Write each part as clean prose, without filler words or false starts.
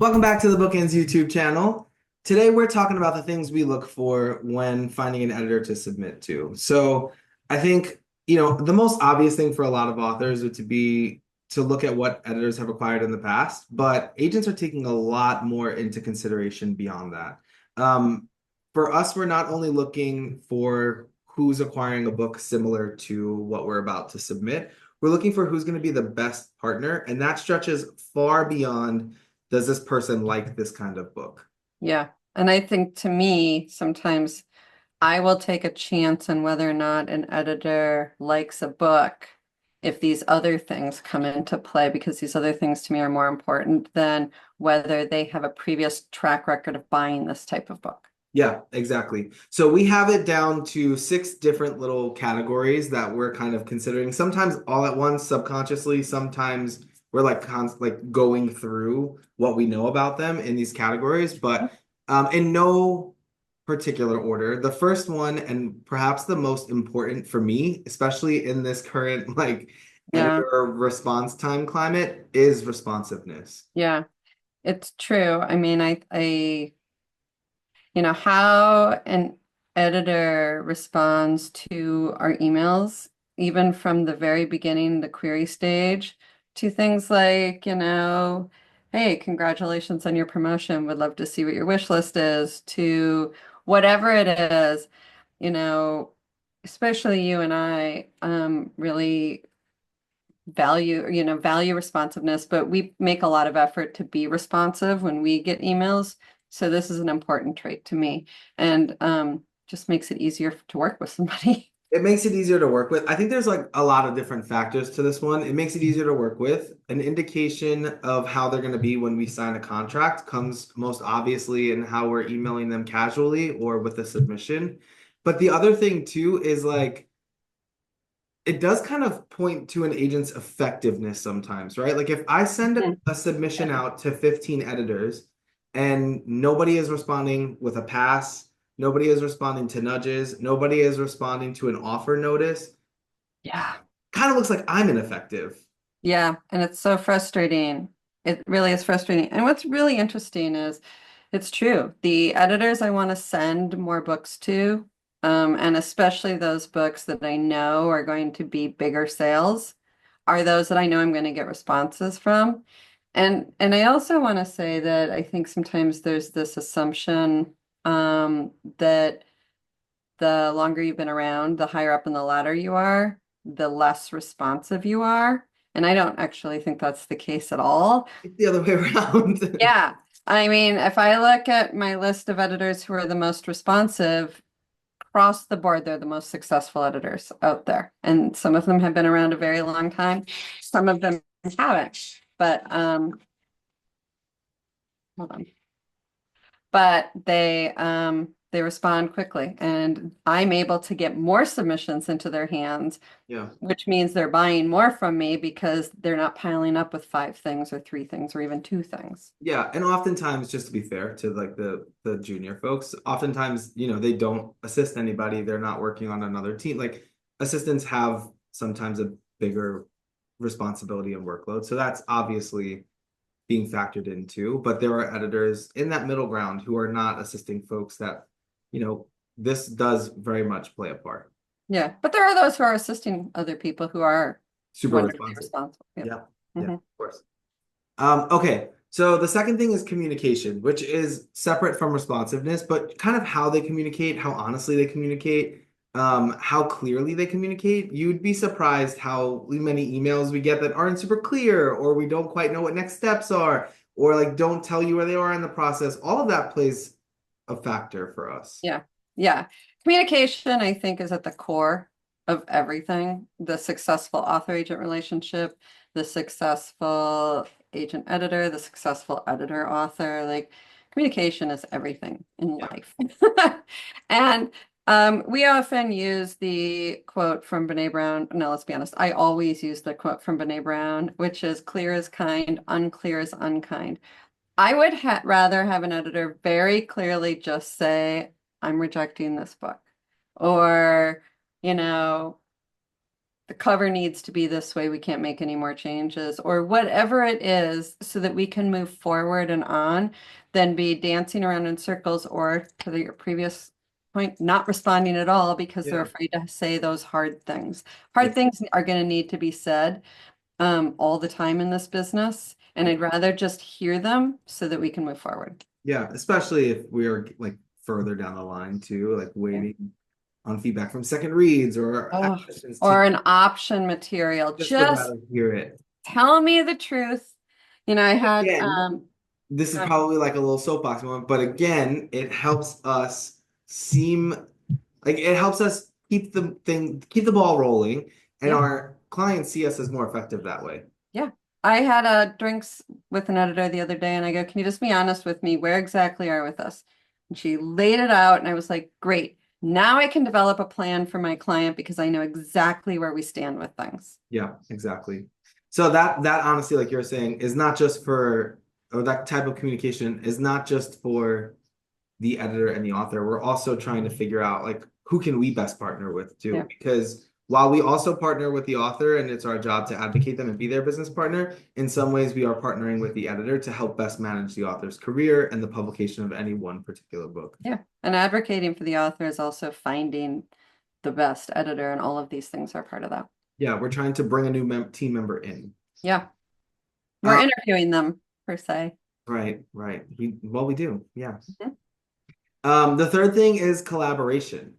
Welcome back to the BookEnds YouTube channel. Today we're talking about the things we look for when finding an editor to submit to. So I think, the most obvious thing for a lot of authors would to be to look at what editors have acquired in the past, but agents are taking a lot more into consideration beyond that. For us, we're not only looking for who's acquiring a book similar to what we're about to submit, we're looking for who's going to be the best partner, and that stretches far beyond does this person like this kind of book? Yeah. And I think to me, sometimes I will take a chance on whether or not an editor likes a book if these other things come into play, because these other things to me are more important than whether they have a previous track record of buying this type of book. Yeah, exactly. So we have it down to six different little categories that we're kind of considering, sometimes all at once, subconsciously, sometimes we're like going through what we know about them in these categories, but in no particular order. The first one, and perhaps the most important for me, especially in this current like Yeah. editor response time climate, is responsiveness. Yeah. It's true. I mean, how an editor responds to our emails, even from the very beginning, the query stage, to things like, hey, congratulations on your promotion. Would love to see what your wish list is, to whatever it is, you know, especially you and I really value responsiveness, but we make a lot of effort to be responsive when we get emails. So this is an important trait to me, and just makes it easier to work with somebody. It makes it easier to work with. I think there's like a lot of different factors to this one. It makes it easier to work with. An indication of how they're going to be when we sign a contract comes most obviously in how we're emailing them casually or with a submission. But the other thing too is like it does kind of point to an agent's effectiveness sometimes, right? Like if I send Mhm. a submission out to 15 editors and nobody is responding with a pass, nobody is responding to nudges, nobody is responding to an offer notice, Yeah. kind of looks like I'm ineffective. Yeah, and it's so frustrating. It really is frustrating. And what's really interesting is it's true. The editors I want to send more books to, and especially those books that I know are going to be bigger sales, are those that I know I'm going to get responses from. And I also want to say that I think sometimes there's this assumption that the longer you've been around, the higher up in the ladder you are, the less responsive you are. And I don't actually think that's the case at all. It's the other way around. Yeah. I mean, if I look at my list of editors who are the most responsive, across the board, they're the most successful editors out there. And some of them have been around a very long time. Some of them haven't. But hold on. But they respond quickly, and I'm able to get more submissions into their hands, Yeah. which means they're buying more from me because they're not piling up with five things or three things or even two things. Yeah, and oftentimes, just to be fair to like the junior folks, oftentimes, they don't assist anybody. They're not working on another team. Like assistants have sometimes a bigger responsibility and workload. So that's obviously being factored in too. But there are editors in that middle ground who are not assisting folks that, you know, this does very much play a part. Yeah, but there are those who are assisting other people who are Super wonderfully responsive. responsible. Yeah. Yeah, yeah, Hmm. of course. Okay, so the second thing is communication, which is separate from responsiveness, but kind of how they communicate, how honestly they communicate, how clearly they communicate. You'd be surprised how many emails we get that aren't super clear, or we don't quite know what next steps are, or like don't tell you where they are in the process. All of that plays a factor for us. Yeah. Yeah. Communication, I think, is at the core of everything. The successful author-agent relationship, the successful agent-editor, the successful editor-author. Like communication is everything in Yeah. life. And we often use the quote from Brene Brown. No, let's be honest. I always use the quote from Brene Brown, which is clear is kind, unclear is unkind. I would ha rather have an editor very clearly just say, I'm rejecting this book. Or, you know, the cover needs to be this way, we can't make any more changes, or whatever it is, so that we can move forward and on, than be dancing around in circles, or to your previous point, not responding at all because they're Yeah. afraid to say those hard things. Yeah. Hard things are going to need to be said all the time in this business, and I'd rather just hear them so that we can move forward. Yeah, especially if we are like further down the line too, like Yeah. waiting on feedback from second reads or Oh, admissions or team, an option material. just would Just rather hear it. tell me the truth. I had Again, this is probably like a little soapbox moment, but again, it helps us seem like it helps us keep the ball rolling, and yeah, our clients see us as more effective that way. yeah. I had a drinks with an editor the other day, and I go, "Can you just be honest with me? Where exactly are you with us?" And she laid it out, and I was like, "Great. Now I can develop a plan for my client because I know exactly where we stand with things." Yeah, exactly. So that honestly, like you're saying, is not just for, or that type of communication is not just for the editor and the author. We're also trying to figure out like who can we best partner with too, Yeah. because while we also partner with the author and it's our job to advocate them and be their business partner, in some ways we are partnering with the editor to help best manage the author's career and the publication of any one particular book. Yeah. And advocating for the author is also finding the best editor, and all of these things are part of that. Yeah, we're trying to bring a new team member in. Yeah. We're interviewing them per se. Right, right. We do. Yeah. Mhm. The third thing is collaboration.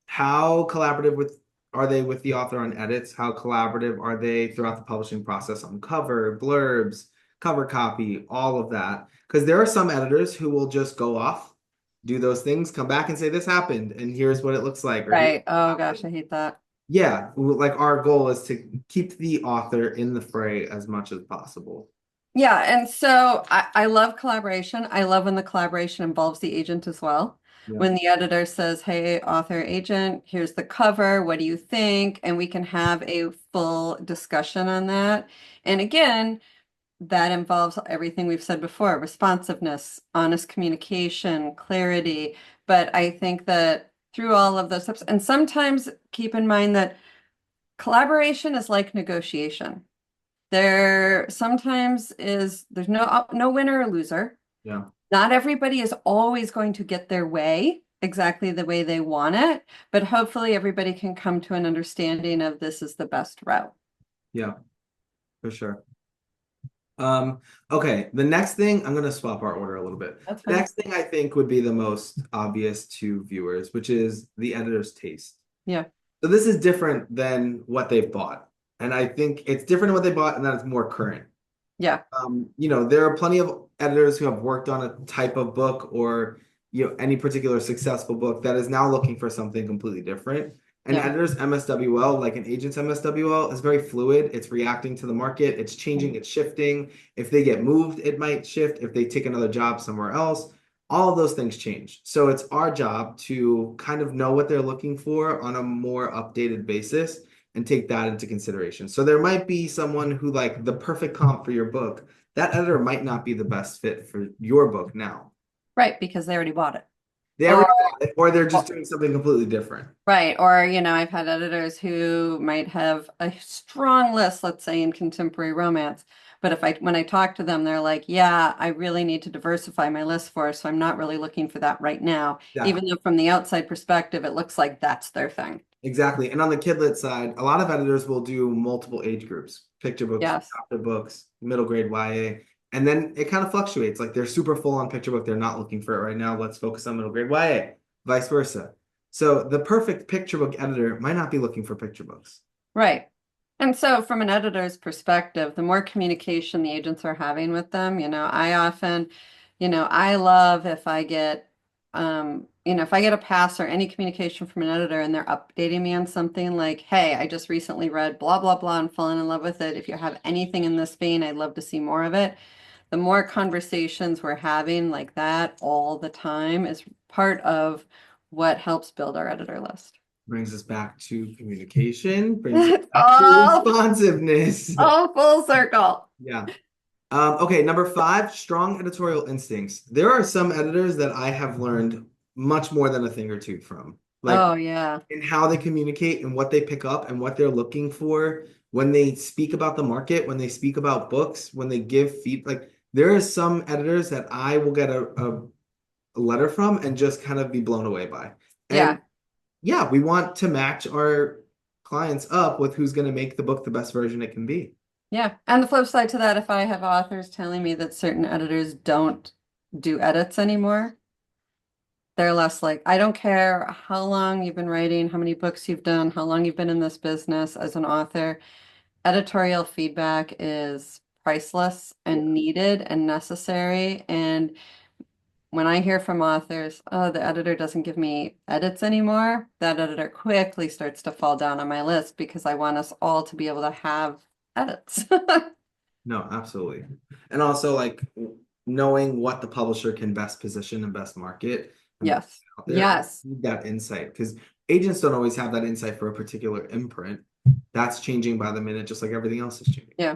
How collaborative are they with the author on edits? How collaborative are they throughout the publishing process on cover, blurbs, cover copy, all of that? Because there are some editors who will just go off, do those things, come back and say this happened, and here's what it looks like. Or Right. Oh gosh, I hate that. yeah, like our goal is to keep the author in the fray as much as possible. Yeah, and so I love collaboration. I love when the collaboration involves the agent as well. Yeah, When the editor says, "Hey, author agent, here's the cover. What do you think?" And we can have a full discussion on that. And again, that involves everything we've said before: responsiveness, honest communication, clarity. But I think that through all of those steps, and sometimes keep in mind that collaboration is like negotiation. There sometimes there's no winner or loser. yeah, Not everybody is always going to get their way exactly the way they want it, but hopefully everybody can come to an understanding of this is the best route. yeah, for sure. Okay, the next thing, I'm gonna swap our order a little bit. That's The fine. next thing I think would be the most obvious to viewers, which is the editor's taste. Yeah. So this is different than what they've bought. And I think it's different than what they bought and that it's more current. Yeah. There are plenty of editors who have worked on a type of book or any particular successful book that is now looking for something completely different. An Yeah. editor's MSWL, like an agent's MSWL, is very fluid. It's reacting to the market. It's changing. It's shifting. If they get moved, it might shift. If they take another job somewhere else, all of those things change. So it's our job to kind of know what they're looking for on a more updated basis and take that into consideration. So there might be someone who like the perfect comp for your book. That editor might not be the best fit for your book now. Right, because they already bought it. They Or already bought it, or they're just doing something completely different. right, or I've had editors who might have a strong list, let's say in contemporary romance, but when I talk to them, they're like, "Yeah, I really need to diversify my list so I'm not really looking for that right now," Yeah, even though from the outside perspective, it looks like that's their thing. exactly. And on the kidlit side, a lot of editors will do multiple age groups, picture books, Yes. chapter books, middle grade YA. And then it kind of fluctuates. Like they're super full on picture book. They're not looking for it right now. Let's focus on middle grade YA, vice versa. So the perfect picture book editor might not be looking for picture books. Right. And so from an editor's perspective, the more communication the agents are having with them, I often, I love if I get, if I get a pass or any communication from an editor and they're updating me on something like, "Hey, I just recently read blah, blah, blah and fallen in love with it. If you have anything in this vein, I'd love to see more of it." The more conversations we're having like that all the time is part of what helps build our editor list. Brings us back to communication, brings us It's back to responsiveness. all full circle. Yeah. Okay, number 5, strong editorial instincts. There are some editors that I have learned much more than a thing or two from. like Oh, yeah. in how they communicate and what they pick up and what they're looking for when they speak about the market, when they speak about books, when they give feedback. Like there are some editors that I will get a letter from and just kind of be blown away by. And Yeah. yeah, we want to match our clients up with who's going to make the book the best version it can be. Yeah. And the flip side to that, if I have authors telling me that certain editors don't do edits anymore, they're less like, I don't care how long you've been writing, how many books you've done, how long you've been in this business as an author. Editorial feedback is priceless and needed and necessary. And when I hear from authors, oh, the editor doesn't give me edits anymore, that editor quickly starts to fall down on my list because I want us all to be able to have edits. No, absolutely. And also like knowing what the publisher can best position and best market and best Yes. out there. I Yes. need that insight because agents don't always have that insight for a particular imprint. That's changing by the minute, just like everything else is changing. Yeah,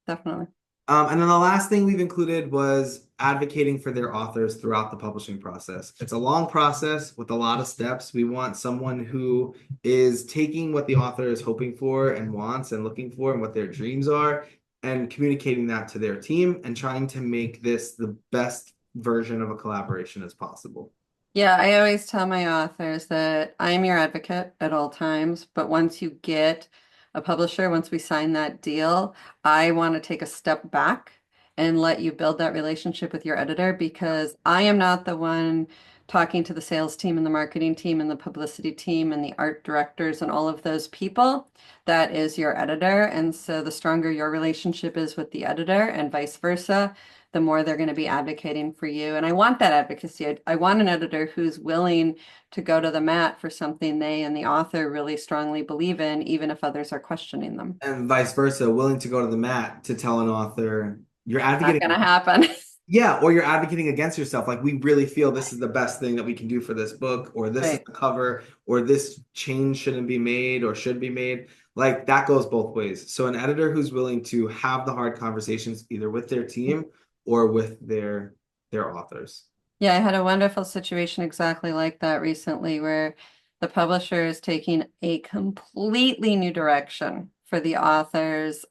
definitely. And then the last thing we've included was advocating for their authors throughout the publishing process. It's a long process with a lot of steps. We want someone who is taking what the author is hoping for and wants and looking for and what their dreams are and communicating that to their team and trying to make this the best version of a collaboration as possible. Yeah, I always tell my authors that I'm your advocate at all times, but once you get a publisher, once we sign that deal, I want to take a step back and let you build that relationship with your editor because I am not the one talking to the sales team and the marketing team and the publicity team and the art directors and all of those people. That is your editor. And so the stronger your relationship is with the editor and vice versa, the more they're going to be advocating for you. And I want that advocacy. I want an editor who's willing to go to the mat for something they and the author really strongly believe in, even if others are questioning them. And vice versa, willing to go to the mat to tell an author, you're Not going to advocating. happen. Yeah, or you're advocating against yourself. Like, we really feel this is the best thing that we can do for this book, or this is Right. the cover, or this change shouldn't be made or should be made. Like, that goes both ways. So, an editor who's willing to have the hard conversations either with their team or with their authors. Yeah, I had a wonderful situation exactly like that recently where the publisher is taking a completely new direction for the author's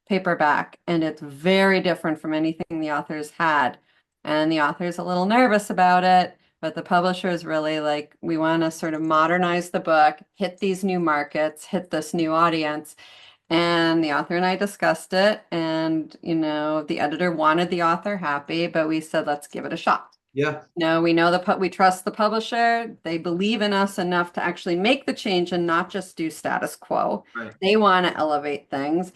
paperback, and it's very different from anything the author's had. And the author's a little nervous about it, but the publisher is really like, we want to sort of modernize the book, hit these new markets, hit this new audience. And the author and I discussed it, and the editor wanted the author happy, but we said, let's give it a shot. Yeah, No, we know we trust the publisher. They believe in us enough to actually make the change and not just do status quo. right. They want to elevate things.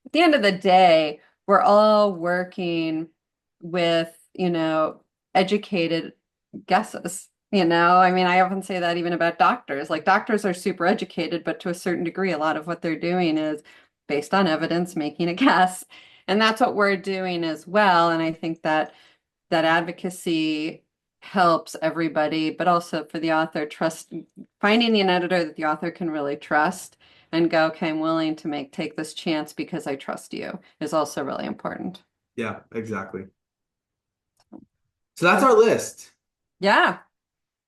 At the end of the day, we're all working with, educated guesses. I mean, I often say that even about doctors. Like doctors are super educated, but to a certain degree, a lot of what they're doing is based on evidence, making a guess. And that's what we're doing as well. And I think that advocacy helps everybody, but also for the author, finding an editor that the author can really trust and go, okay, I'm willing to take this chance because I trust you is also really important. Yeah, exactly. So that's our list. Yeah.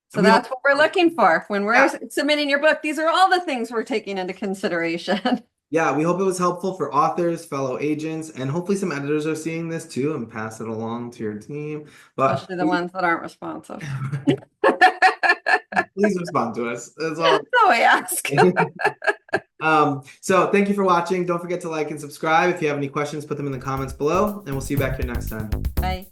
So And we that's hope, what we're looking for when we're yeah, submitting your book. These are all the things we're taking into consideration. yeah, we hope it was helpful for authors, fellow agents, and hopefully some editors are seeing this too and pass it along to your team. But Especially the ones that aren't responsive. please respond to us. That's all. So we ask. So thank you for watching. Don't forget to like and subscribe. If you have any questions, put them in the comments below, and we'll see you back here next time. Bye.